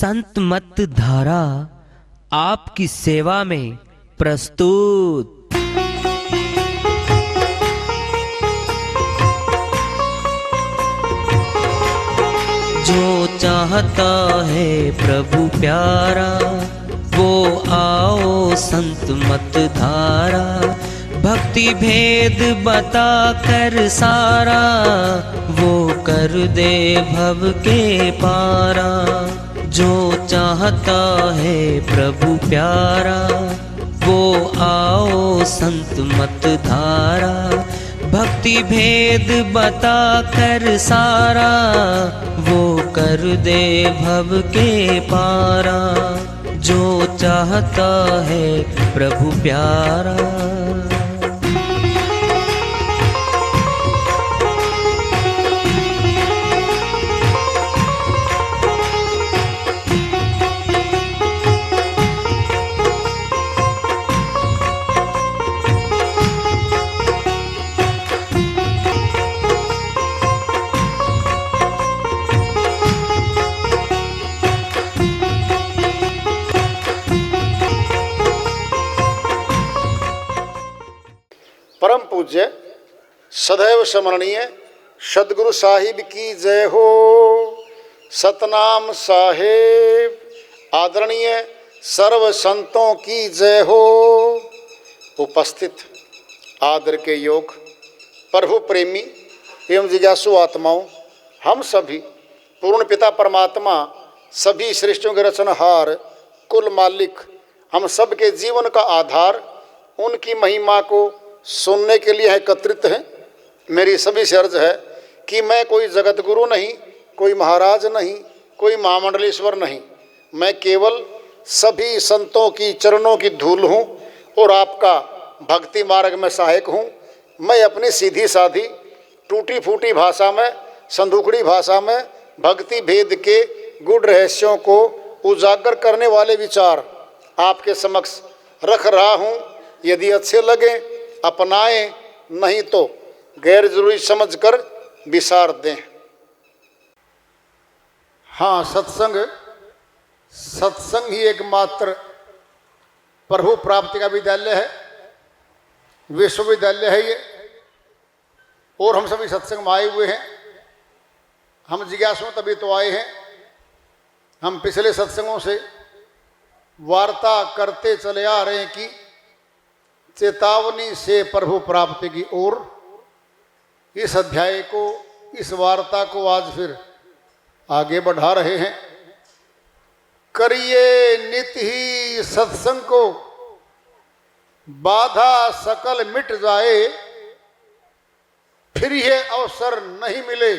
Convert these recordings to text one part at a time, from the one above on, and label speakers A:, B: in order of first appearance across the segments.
A: संत मत धारा आपकी सेवा में प्रस्तुत। जो चाहता है प्रभु प्यारा वो आओ संत मत धारा, भक्ति भेद बता कर सारा वो कर दे भव के पारा। जो चाहता है प्रभु प्यारा वो आओ संत मत धारा, भक्ति भेद बता कर सारा वो कर दे भव के पारा। जो चाहता है प्रभु प्यारा।
B: परम पूज्य सदैव स्मरणीय सदगुरु साहिब की जय हो। सतनाम साहेब आदरणीय सर्व संतों की जय हो। उपस्थित आदर के योग प्रभु प्रेमी एवं जिज्ञासु आत्माओं, हम सभी पूर्ण पिता परमात्मा सभी सृष्टियों के रचनहार कुल मालिक हम सब के जीवन का आधार उनकी महिमा को सुनने के लिए एकत्रित हैं। मेरी सभी से अर्ज है कि मैं कोई जगत गुरु नहीं, कोई महाराज नहीं, कोई महामंडलेश्वर नहीं, मैं केवल सभी संतों की चरणों की धूल हूँ और आपका भक्ति मार्ग में सहायक हूँ। मैं अपनी सीधी साधी टूटी फूटी भाषा में, संदूकड़ी भाषा में भक्ति भेद के गुड़ रहस्यों को उजागर करने वाले विचार आपके समक्ष रख रहा हूँ। यदि अच्छे लगे अपनाएं, नहीं तो गैर जरूरी समझकर विसार दें। हाँ, सत्संग ही एकमात्र प्रभु प्राप्ति का विद्यालय है, विश्वविद्यालय है ये। और हम सभी सत्संग में आए हुए हैं। हम जिज्ञासु तभी तो आए हैं। हम पिछले सत्संगों से वार्ता करते चले आ रहे हैं कि चेतावनी से प्रभु प्राप्ति की ओर। इस अध्याय को, इस वार्ता को आज फिर आगे बढ़ा रहे हैं। करिए नित ही सत्संग को, बाधा सकल मिट जाए, फिर ये अवसर नहीं मिले,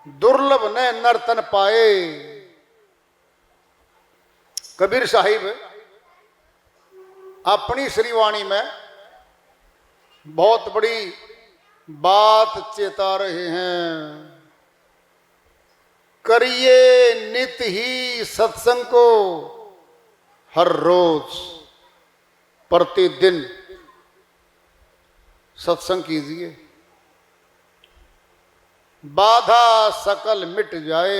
B: दुर्लभ न नर्तन पाए। कबीर साहिब अपनी श्रीवाणी में बहुत बड़ी बात चेता रहे हैं। करिए नित ही सत्संग को, हर रोज प्रतिदिन सत्संग कीजिए, बाधा सकल मिट जाए।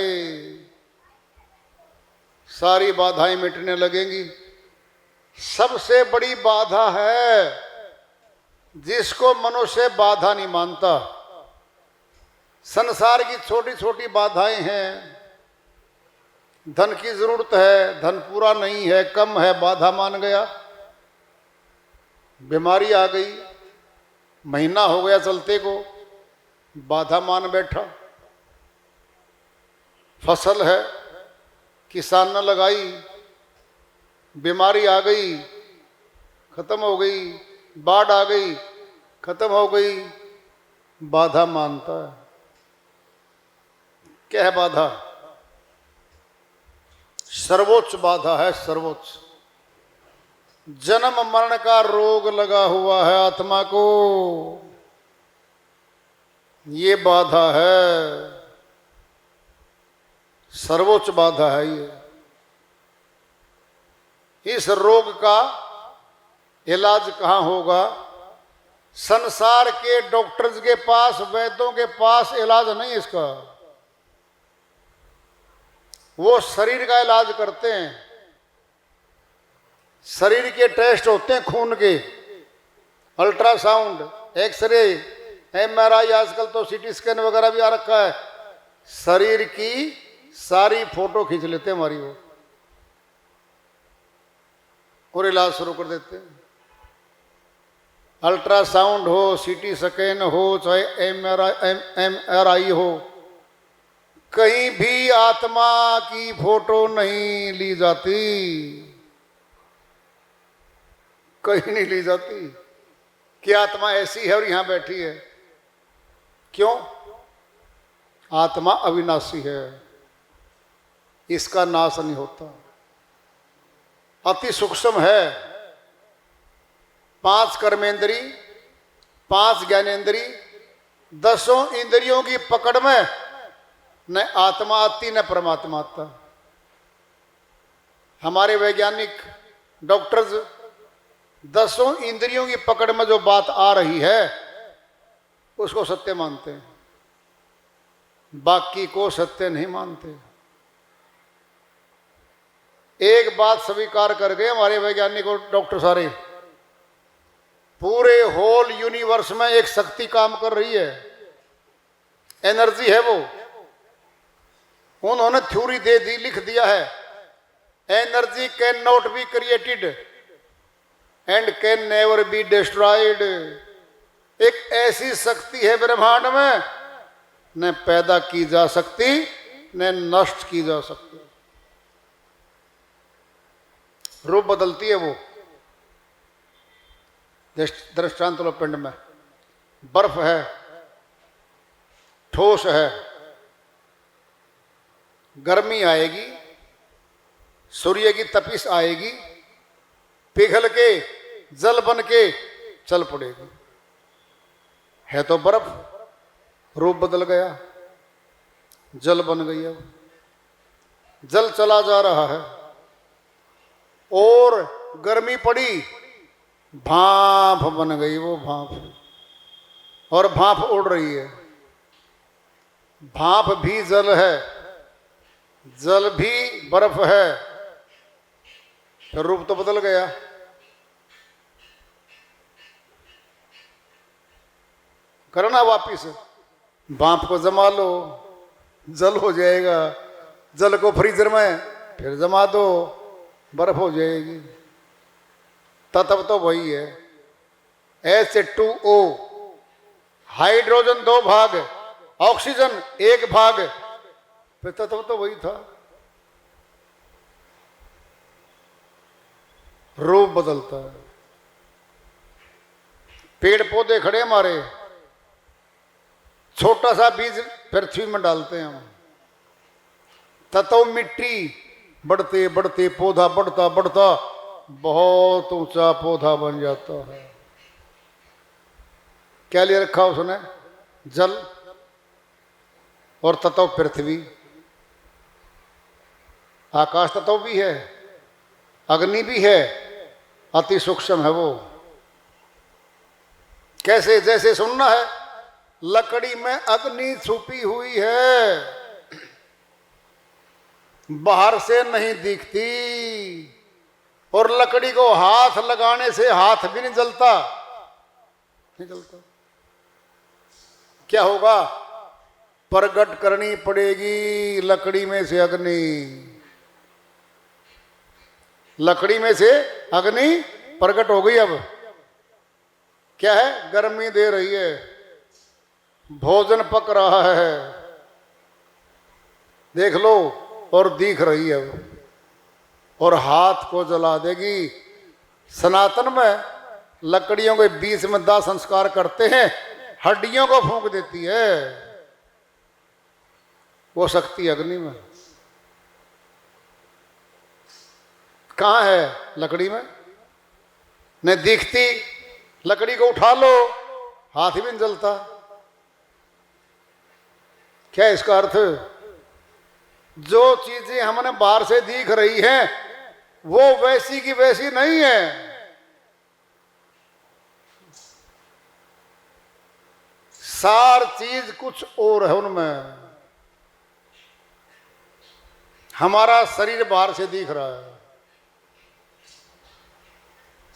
B: सारी बाधाएं मिटने लगेंगी। सबसे बड़ी बाधा है जिसको मनुष्य बाधा नहीं मानता। संसार की छोटी छोटी बाधाएं हैं। धन की जरूरत है, धन पूरा नहीं है, कम है, बाधा मान गया। बीमारी आ गई, महीना हो गया चलते को, बाधा मान बैठा। फसल है, किसान ने लगाई, बीमारी आ गई, खत्म हो गई। बाढ़ आ गई, खत्म हो गई, बाधा मानता है। क्या है बाधा? सर्वोच्च बाधा है, सर्वोच्च। जन्म मरण का रोग लगा हुआ है आत्मा को, ये बाधा है, सर्वोच्च बाधा है ये। इस रोग का इलाज कहाँ होगा? संसार के डॉक्टर्स के पास, वैद्यों के पास इलाज नहीं इसका। वो शरीर का इलाज करते हैं, शरीर के टेस्ट होते हैं, खून के, अल्ट्रासाउंड, एक्सरे, एमआरआई, आजकल तो सीटी स्कैन वगैरह भी आ रखा है। शरीर की सारी फोटो खींच लेते हैं हमारी वो, और इलाज शुरू कर देते हैं। अल्ट्रासाउंड हो, सीटी स्कैन हो, चाहे एमआरआई हो, कहीं भी आत्मा की फोटो नहीं ली जाती, कहीं नहीं ली जाती कि आत्मा ऐसी है और यहां बैठी है। क्यों? आत्मा अविनाशी है, इसका नाश नहीं होता, अति सूक्ष्म है। 5 कर्मेंद्री, 5 ज्ञानेंद्री, 10 इंद्रियों की पकड़ में न आत्मा आती न परमात्मा आता। हमारे वैज्ञानिक डॉक्टर्स 10 इंद्रियों की पकड़ में जो बात आ रही है उसको सत्य मानते हैं, बाकी को सत्य नहीं मानते। एक बात स्वीकार कर गए हमारे वैज्ञानिक और डॉक्टर सारे, पूरे होल यूनिवर्स में एक शक्ति काम कर रही है, एनर्जी है वो। उन्होंने थ्योरी दे दी, लिख दिया है, energy can not be created and can never be destroyed. एक ऐसी शक्ति है ब्रह्मांड में, न पैदा की जा सकती न नष्ट की जा सकती, रूप बदलती है वो। दृष्टांत लो, पिंड में बर्फ है, ठोस है, गर्मी आएगी, सूर्य की तपिश आएगी, पिघल के जल बन के चल पड़ेगी। है तो बर्फ, रूप बदल गया, जल बन गई। अब जल चला जा रहा है और गर्मी पड़ी, भाप बन गई वो भाप, और भाप उड़ रही है। भाप भी जल है, जल भी बर्फ है, फिर रूप तो बदल गया। करना वापिस, भाप को जमा लो, जल हो जाएगा, जल को फ्रीजर में फिर जमा दो, बर्फ हो जाएगी। तत्व तो वही है, H2O, हाइड्रोजन 2 भाग, ऑक्सीजन 1 भाग, फिर तत्व तो वही था। रूप बदलता है। पेड़ पौधे खड़े हमारे, छोटा सा बीज पृथ्वी में डालते हैं हम, तत्व मिट्टी, बढ़ते बढ़ते पौधा बढ़ता बढ़ता बहुत ऊंचा पौधा बन जाता है। क्या ले रखा उसने? जल और तत्व पृथ्वी। आकाश तत्व भी है, अग्नि भी है, अति सूक्ष्म है वो। कैसे? जैसे सुनना है, लकड़ी में अग्नि छुपी हुई है, बाहर से नहीं दिखती, और लकड़ी को हाथ लगाने से हाथ भी नहीं जलता, नहीं जलता। क्या होगा? प्रकट करनी पड़ेगी लकड़ी में से अग्नि, लकड़ी में से अग्नि प्रकट हो गई। अब क्या है? गर्मी दे रही है, भोजन पक रहा है, देख लो, और दिख रही है अब, और हाथ को जला देगी। सनातन में लकड़ियों के बीच में दाह संस्कार करते हैं, हड्डियों को फूंक देती है वो शक्ति अग्नि में। कहाँ है? लकड़ी में। न दिखती, लकड़ी को उठा लो, हाथ भी नहीं जलता। क्या इसका अर्थ? जो चीजें हमने बाहर से दिख रही हैं वो वैसी की वैसी नहीं है। सार चीज कुछ और है उनमें। हमारा शरीर बाहर से दिख रहा है,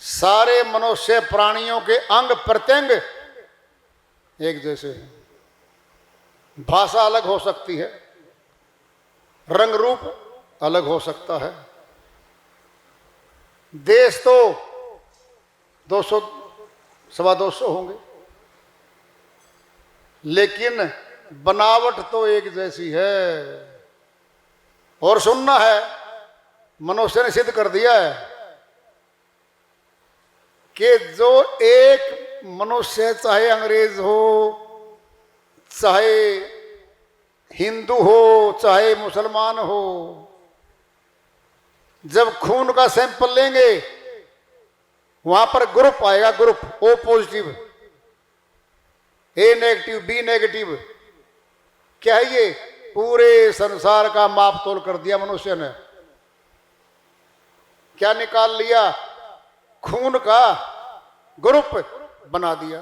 B: सारे मनुष्य प्राणियों के अंग प्रत्यंग एक जैसे हैं। भाषा अलग हो सकती है, रंग रूप अलग हो सकता है, देश तो 200 सवा 200 होंगे, लेकिन बनावट तो एक जैसी है। और सुनना है, मनुष्य ने सिद्ध कर दिया है कि जो एक मनुष्य, चाहे अंग्रेज हो, चाहे हिंदू हो, चाहे मुसलमान हो, जब खून का सैंपल लेंगे वहां पर ग्रुप आएगा, ग्रुप ओ पॉजिटिव, ए नेगेटिव, बी नेगेटिव। क्या है ये? पूरे संसार का माप तोल कर दिया मनुष्य ने। क्या निकाल लिया? खून का ग्रुप बना दिया।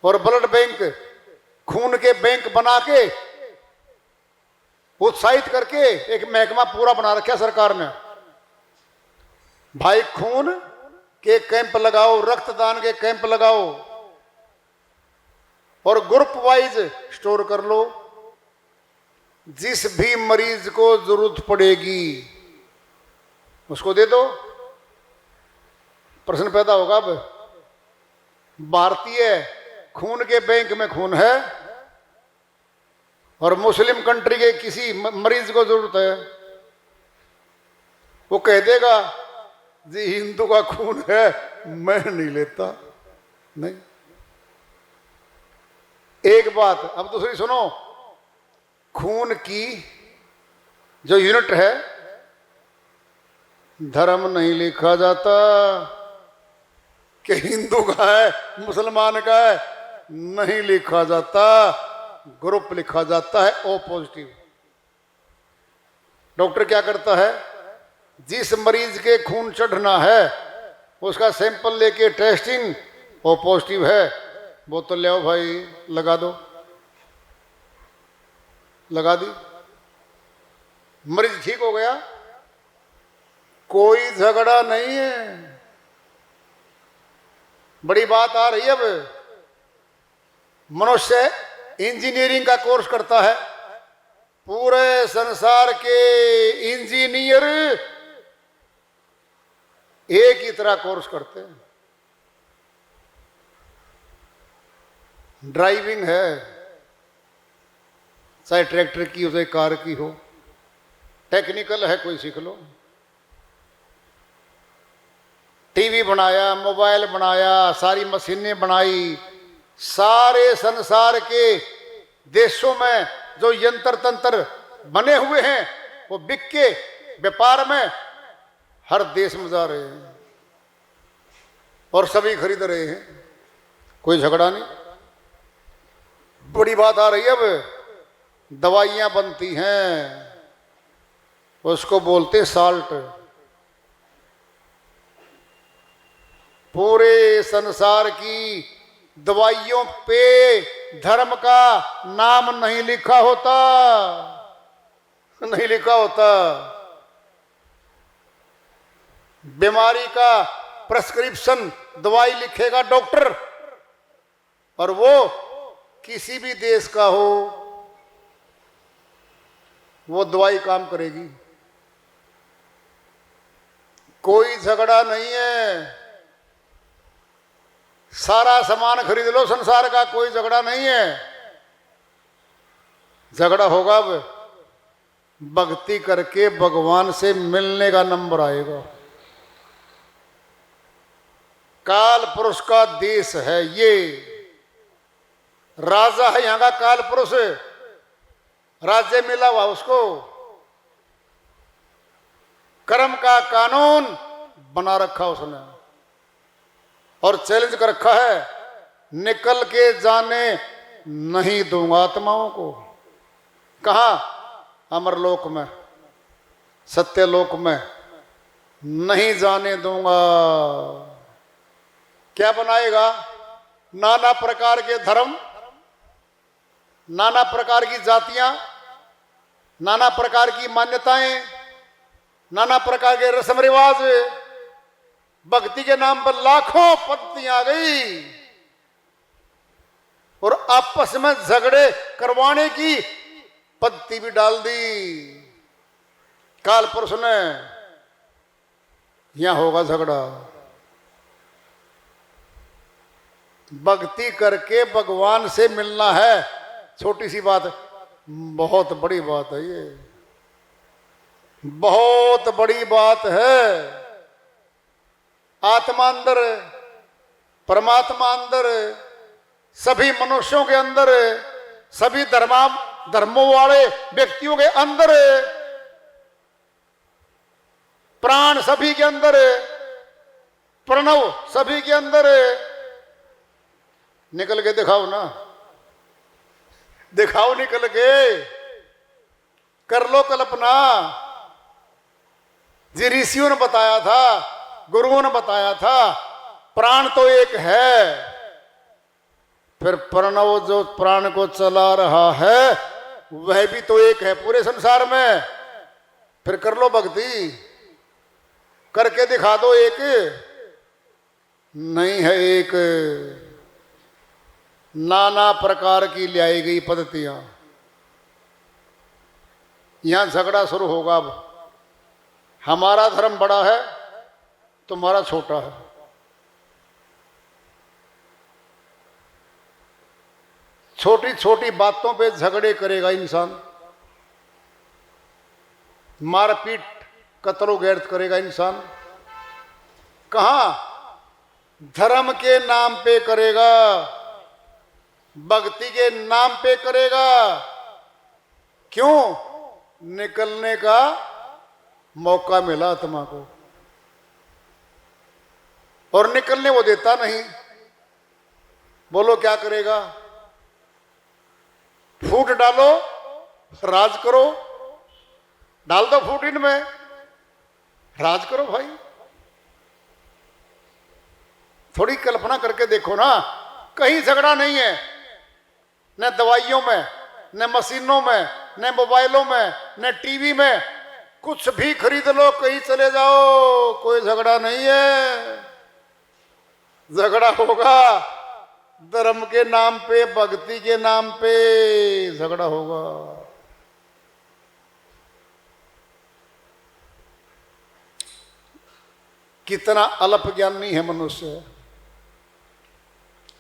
B: और ब्लड बैंक, खून के बैंक बना के उत्साहित करके एक महकमा पूरा बना रखा सरकार ने। भाई खून के कैंप लगाओ, रक्तदान के कैंप लगाओ और ग्रुप वाइज स्टोर कर लो। जिस भी मरीज को जरूरत पड़ेगी उसको दे दो। प्रश्न पैदा होगा, अब भारतीय खून के बैंक में खून है और मुस्लिम कंट्री के किसी मरीज को जरूरत है, वो कह देगा जी हिंदू का खून है, मैं नहीं लेता। नहीं। एक बात अब दूसरी सुनो, खून की जो यूनिट है, धर्म नहीं लिखा जाता कि हिंदू का है, मुसलमान का है, नहीं लिखा जाता, ग्रुप लिखा जाता है ओ पॉजिटिव। डॉक्टर क्या करता है? जिस मरीज के खून चढ़ना है उसका सैंपल लेके टेस्टिंग, ओ पॉजिटिव है, बोतल ले आओ भाई, लगा दो। लगा दी, मरीज ठीक हो गया। कोई झगड़ा नहीं है। बड़ी बात आ रही है, अब मनुष्य इंजीनियरिंग का कोर्स करता है, पूरे संसार के इंजीनियर एक ही तरह कोर्स करते हैं। ड्राइविंग है, चाहे ट्रैक्टर की हो चाहे कार की हो, टेक्निकल है, कोई सीख लो। टीवी बनाया, मोबाइल बनाया, सारी मशीनें बनाई, सारे संसार के देशों में जो यंत्र तंत्र बने हुए हैं वो बिक के व्यापार में हर देश में जा रहे हैं और सभी खरीद रहे हैं, कोई झगड़ा नहीं। बड़ी बात आ रही है, अब दवाइयां बनती हैं, उसको बोलते साल्ट। पूरे संसार की दवाइयों पे धर्म का नाम नहीं लिखा होता, नहीं लिखा होता। बीमारी का प्रेस्क्रिप्शन दवाई लिखेगा डॉक्टर, और वो किसी भी देश का हो, वो दवाई काम करेगी। कोई झगड़ा नहीं है, सारा सामान खरीद लो संसार का, कोई झगड़ा नहीं है। झगड़ा होगा अब भक्ति करके भगवान से मिलने का नंबर आएगा। काल पुरुष का देश है ये, राजा है यहां का काल पुरुष, राज्य मिला हुआ उसको, कर्म का कानून बना रखा उसने और चैलेंज कर रखा है, निकल के जाने नहीं दूंगा आत्माओं को। कहां? अमरलोक में, सत्यलोक में नहीं जाने दूंगा। क्या बनाएगा? नाना प्रकार के धर्म, नाना प्रकार की जातियां, नाना प्रकार की मान्यताएं, नाना प्रकार के रस्म रिवाज, भक्ति के नाम पर लाखों पद्धतियां आ गई और आपस में झगड़े करवाने की पद्धति भी डाल दी। काल पुरुष ने यहां होगा झगड़ा, भक्ति करके भगवान से मिलना है। छोटी सी बात, बहुत बड़ी बात है ये, बहुत बड़ी बात है। आत्मा अंदर, परमात्मा अंदर, सभी मनुष्यों के अंदर, सभी धर्मों वाले व्यक्तियों के अंदर, प्राण सभी के अंदर, प्रणव सभी के अंदर। निकल के दिखाओ ना, दिखाओ निकल के, कर लो कल्पना। जी ऋषियों ने बताया था, गुरुओं ने बताया था, प्राण तो एक है, फिर प्रणव जो प्राण को चला रहा है वह भी तो एक है पूरे संसार में। फिर कर लो भक्ति, करके दिखा दो। एक नहीं है, एक नाना प्रकार की लाई गई पद्धतियां। यहां झगड़ा शुरू होगा। अब हमारा धर्म बड़ा है, तुम्हारा छोटा है। छोटी छोटी बातों पे झगड़े करेगा इंसान, मारपीट कत्लो गैरत करेगा इंसान। कहां? धर्म के नाम पे करेगा, भक्ति के नाम पे करेगा। क्यों? निकलने का मौका मिला आत्मा को, और निकलने वो देता नहीं। बोलो क्या करेगा? फूट डालो, राज करो, डाल दो फूट इनमें, राज करो भाई। थोड़ी कल्पना करके देखो ना, कहीं झगड़ा नहीं है, न दवाइयों में, न मशीनों में, न मोबाइलों में, न टीवी में। कुछ भी खरीद लो, कहीं चले जाओ, कोई झगड़ा नहीं है। झगड़ा होगा धर्म के नाम पे, भक्ति के नाम पे झगड़ा होगा। कितना अल्प ज्ञानी है मनुष्य।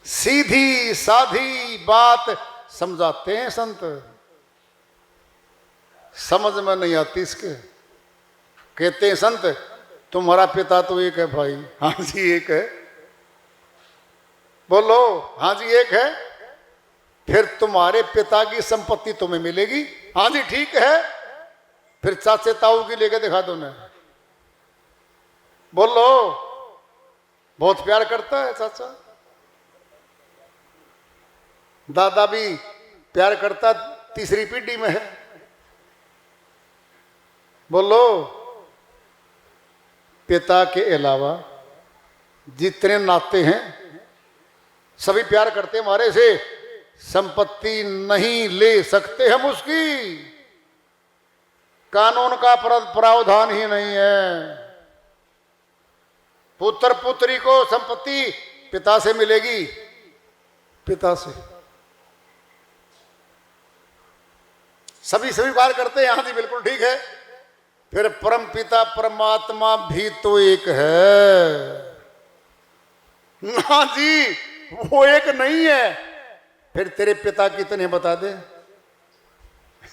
B: सीधी साधी बात समझाते हैं संत, समझ में नहीं आती इसके। कहते हैं संत, तुम्हारा पिता तो एक है भाई। हाँ जी एक है। बोलो हाँ जी एक है। फिर तुम्हारे पिता की संपत्ति तुम्हें मिलेगी। हाँ जी ठीक है। फिर चाचे ताऊ की लेके दिखा दो ना। बोलो, बहुत प्यार करता है चाचा, दादा भी प्यार करता, तीसरी पीढ़ी में है। बोलो, पिता के अलावा जितने नाते हैं सभी प्यार करते हमारे से। संपत्ति नहीं ले सकते हम उसकी, कानून का प्रावधान ही नहीं है। पुत्र पुत्री को संपत्ति पिता से मिलेगी, पिता से। सभी स्वीकार करते हैं, हाँ जी बिल्कुल ठीक है। फिर परम पिता परमात्मा भी तो एक है ना जी, वो एक नहीं है। फिर तेरे पिता कितने बता दे?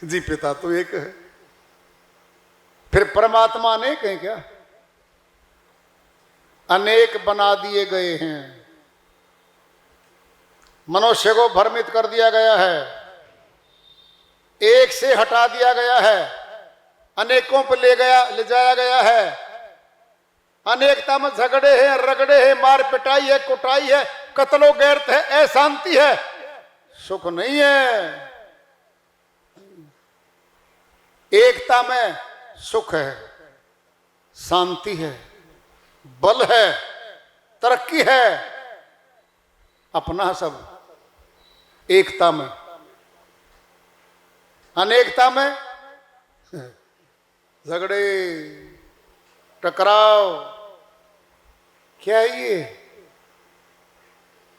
B: जी पिता तो एक है। फिर परमात्मा अनेक है क्या? अनेक बना दिए गए हैं। मनुष्य को भ्रमित कर दिया गया है, एक से हटा दिया गया है, अनेकों पर ले जाया गया है। अनेकता में झगड़े हैं, रगड़े हैं, मार पिटाई है, कुटाई है, कत्लो गैरत है, अशांति है, सुख नहीं है। एकता में सुख है, शांति है, बल है, तरक्की है, अपना सब। एकता में, अनेकता में झगड़े टकराव, क्या ये?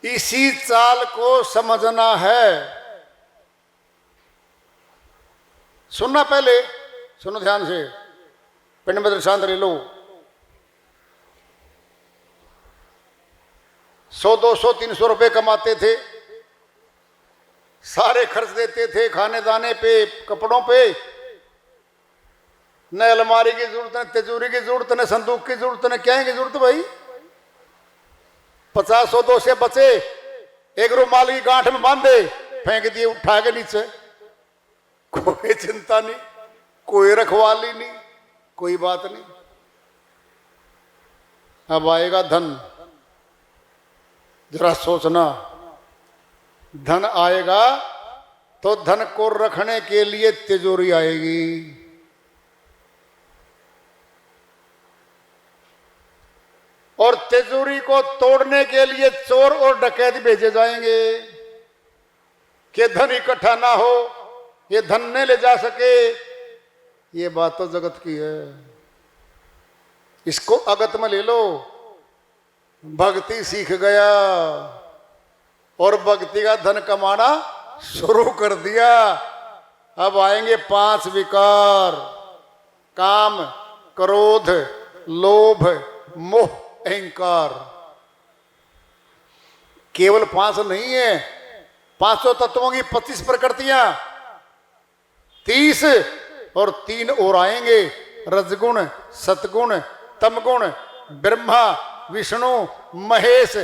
B: इसी चाल को समझना है। सुनना, पहले सुनो ध्यान से, पिंड में शांत ले लो। 100, 200, 300 रुपए कमाते थे, सारे खर्च देते थे खाने दाने पे, कपड़ों पे। न अलमारी की जरूरत, न तिजोरी की जरूरत, न संदूक की जरूरत, न क्या की जरूरत भाई। 50, 100, 200 बचे, एक रुमाल की गांठ में बांधे, फेंक दिए उठा के नीचे। कोई चिंता नहीं, कोई रखवाली नहीं, कोई बात नहीं। अब आएगा धन, जरा सोचना। धन आएगा तो धन को रखने के लिए तिजोरी आएगी, और तिजोरी को तोड़ने के लिए चोर और डकैत भेजे जाएंगे कि धन इकट्ठा ना हो, ये धन न ले जा सके। ये बात तो जगत की है, इसको अगत में ले लो। भक्ति सीख गया और भक्ति का धन कमाना शुरू कर दिया। अब आएंगे 5 विकार, काम, क्रोध, लोभ, मोह, अहंकार। केवल 5 नहीं है, 500 तत्वों की 25 प्रकृतियां, 30 और 3 और आएंगे, रजगुण, सतगुण, तमगुण, ब्रह्मा, विष्णु, महेश।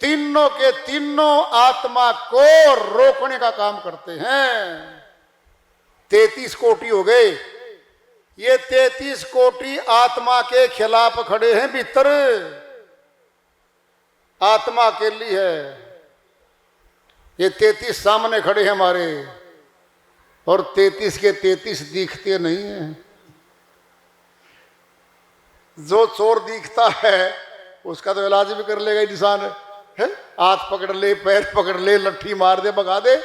B: तीनों के तीनों आत्मा को रोकने का काम करते हैं। 33 कोटि हो गए। ये 33 कोटि आत्मा के खिलाफ खड़े हैं भीतर, आत्मा अकेली है। ये 33 सामने खड़े हैं हमारे, और 33 के 33 दिखते नहीं हैं। जो चोर दिखता है उसका तो इलाज भी कर लेगा इंसान है, हाथ पकड़ ले, पैर पकड़ ले, लट्ठी मार दे, भगा दे।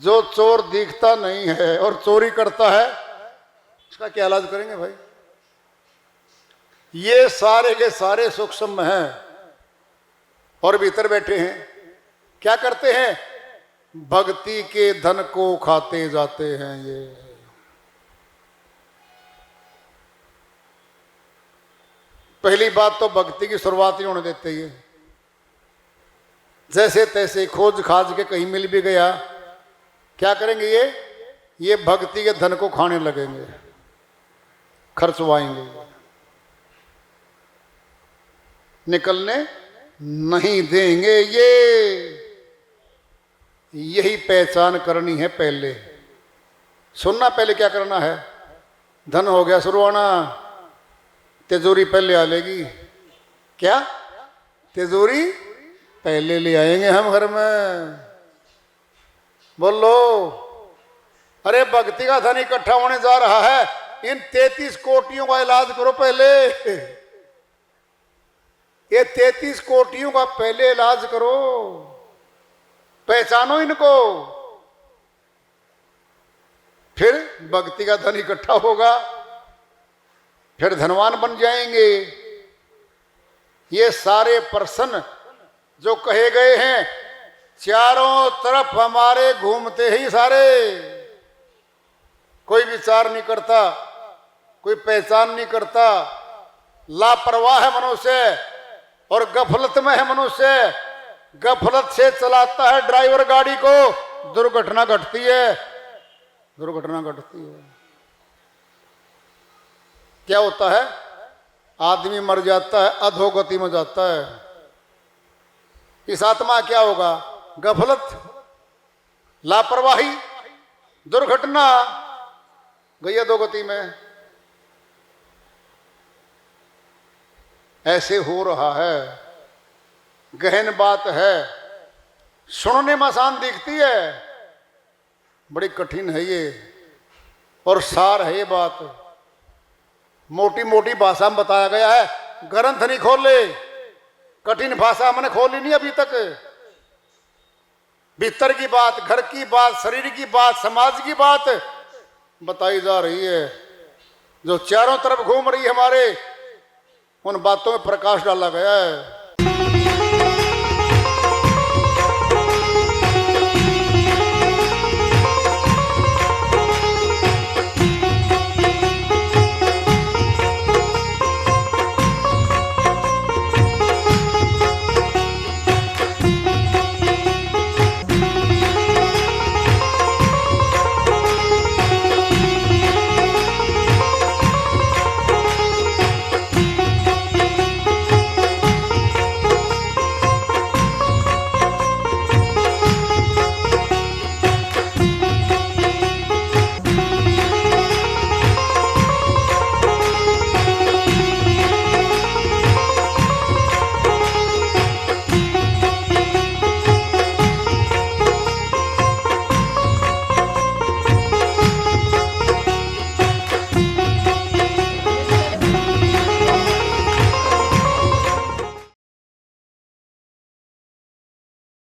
B: जो चोर दिखता नहीं है और चोरी करता है, उसका क्या इलाज करेंगे भाई? ये सारे के सारे सूक्ष्म हैं और भीतर बैठे हैं। क्या करते हैं? भक्ति के धन को खाते जाते हैं। ये पहली बात तो भक्ति की शुरुआत ही होने देते ही। जैसे तैसे खोज खाज के कहीं मिल भी गया, क्या करेंगे? ये भक्ति के धन को खाने लगेंगे, खर्चवाएंगे, निकलने नहीं देंगे। यही पहचान करनी है पहले। सुनना, पहले क्या करना है? धन हो गया शुरू होना, तिजोरी पहले आ लेगी। क्या? तिजोरी पहले ले आएंगे हम घर में। बोलो, अरे भक्ति का धन इकट्ठा होने जा रहा है, इन 33 कोटियों का इलाज करो पहले। ये 33 कोटियों का पहले इलाज करो, पहचानो इनको, फिर भक्ति का धन इकट्ठा होगा, फिर धनवान बन जाएंगे। ये सारे प्रश्न जो कहे गए हैं, चारों तरफ हमारे घूमते ही सारे। कोई विचार नहीं करता, कोई पहचान नहीं करता। लापरवाह है मनुष्य और गफलत में है मनुष्य। गफलत से चलाता है ड्राइवर गाड़ी को, दुर्घटना घटती है, दुर्घटना घटती है। क्या होता है? आदमी मर जाता है, अधोगति में जाता है। इस आत्मा क्या होगा? गफलत, लापरवाही, दुर्घटना, गई अधोगति में। ऐसे हो रहा है। गहन बात है, सुनने में आसान दिखती है, बड़ी कठिन है ये, और सार है ये बात। मोटी मोटी भाषा में बताया गया है, ग्रंथ नहीं खोले, कठिन भाषा मैंने खोली नहीं अभी तक। भीतर की बात, घर की बात, शरीर की बात, समाज की बात, बताई जा रही है, जो चारों तरफ घूम रही है हमारे, उन बातों में प्रकाश डाला गया है।